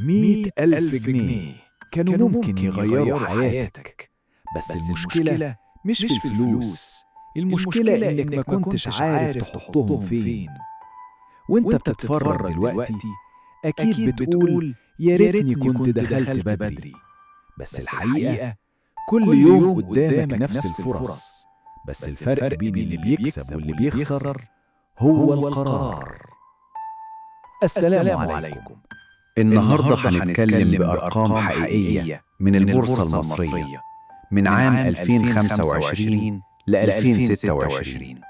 100,000 جنيه كانوا ممكن يغيروا حياتك. بس المشكلة مش في الفلوس، المشكلة إنك ما كنتش عارف تحطهم فين. وانت بتتفرج دلوقتي أكيد بتقول يا ريتني كنت دخلت بدري. بس الحقيقة كل يوم قدامك نفس الفرص، بس الفرق بين اللي بيكسب واللي بيخسر هو القرار. السلام عليكم. النهاردة هنتكلم بأرقام حقيقية من البورصة المصرية من عام 2025 ل 2026،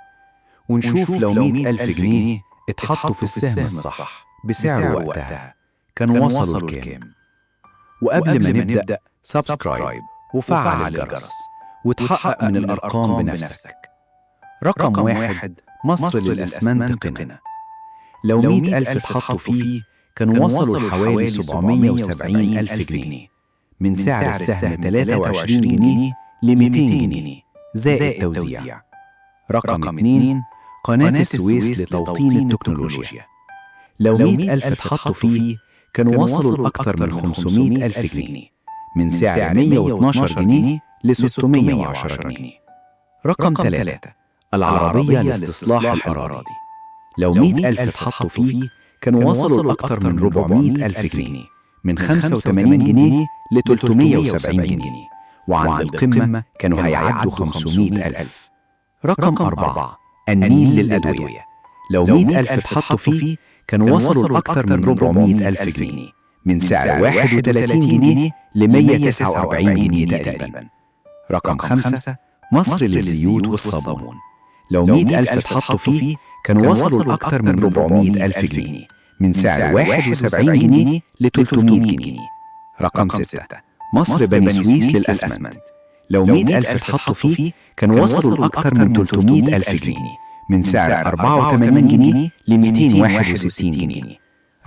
ونشوف لو 100,000 جنيه اتحطوا في السهم الصح بسعر وقتها كانوا وصلوا لكام. وقبل ما نبدأ سبسكرايب وفعل الجرس وتحقق من الأرقام بنفسك. رقم 1: مصر للأسمنت قنا. لو 100,000 اتحطوا فيه كانوا وصلوا لحوالي 770,000 جنيه من سعر السهم 23 جنيه ل 200 جنيه زائد توزيع. رقم 2: قناة السويس لتوطين التكنولوجيا. لو 100,000 اتحطوا فيه كانوا وصلوا لأكثر من 500,000 جنيه من سعر 112 جنيه ل 610 جنيه. رقم 3: العربية لاستصلاح الأراضي. لو 100,000 اتحطوا فيه كانوا وصلوا لأكثر من 400,000 جنيه من 85 جنيه ل 370 جنيه، وعند القمة كانوا هيعدوا 500,000. رقم 4: النيل للأدوية. لو 100,000 اتحطوا فيه كانوا وصلوا لأكثر من 400,000 جنيه من سعر 31 جنيه ل 149 جنيه تقريبا. رقم 5: مصر للزيوت والصابون. لو 100,000 اتحطوا فيه كانوا وصلوا لأكثر من 400,000 جنيه من سعر 71 جنيه ل 300 جنيه. رقم 6: مصر بني سويس للأسمنت. لو 100,000 اتحطوا فيه كانوا وصلوا لأكثر من 300,000 جنيه من سعر 84 جنيه ل 261 جنيه.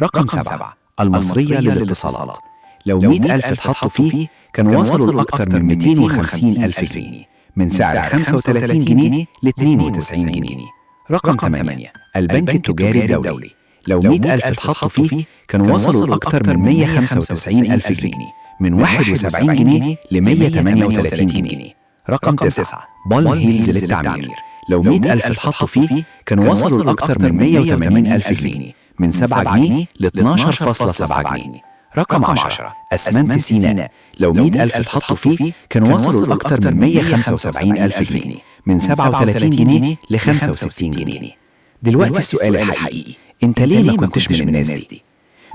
رقم 7: المصرية للاتصالات. لو 100,000 اتحطوا فيه كانوا وصلوا لأكثر من 250,000 جنيه من سعر 35 جنيه ل 92 جنيه. رقم 8: البنك التجاري الدولي. لو 100,000 اتحطوا فيه كانوا وصلوا لأكثر من 195,000 جنيه من 71 جنيه ل 138 جنيه. رقم 9: بالم هيلز للتعمير. لو 100,000 اتحطوا فيه كانوا وصلوا لأكثر من 180,000 جنيه من 7 جنيه ل 12.7 جنيه. رقم 10: أسمنت سيناء. لو 100,000 اتحطوا فيه كانوا وصلوا لأكثر من 175,000 جنيه من 37 جنيه ل 65 جنيه. دلوقتي السؤال الحقيقي: انت ليه ما كنتش من الناس دي؟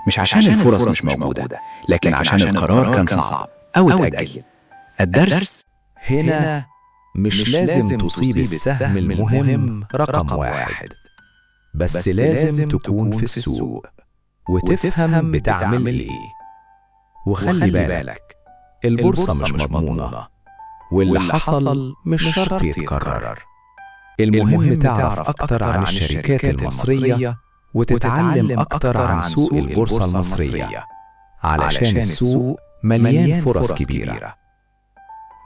مش عشان الفرص مش موجودة، لكن عشان القرار كان صعب أو اتأجل. الدرس هنا مش لازم تصيب السهم المهم رقم 1، بس لازم تكون في السوق وتفهم بتعمل ايه. وخلي بالك البورصة مش مضمونة، واللي حصل مش شرط يتكرر. المهم تعرف أكتر عن الشركات المصرية وتتعلم أكتر عن سوق البورصة المصرية، علشان السوق مليان فرص كبيرة.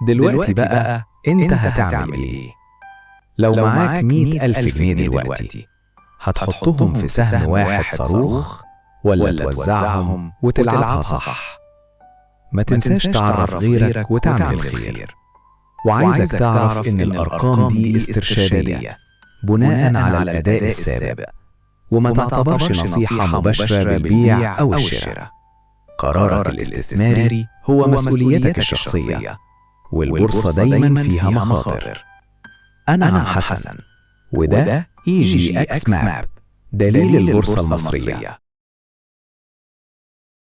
دلوقتي بقى انت هتعمل ايه؟ لو معاك 100,000 جنيه دلوقتي هتحطهم في سهم واحد صاروخ ولا توزعهم وتلعبها صح؟ ما تنساش تعرف غيرك وتعمل الخير. وعايزك تعرف إن الأرقام دي استرشادية بناء على الأداء السابق، وما تعتبرش نصيحة مباشرة بالبيع أو الشراء. قرارك الاستثماري هو مسؤوليتك الشخصية، والبورصة دايما فيها مخاطر. أنا عم حسن، وده EGX ماب، دليل البورصة المصرية.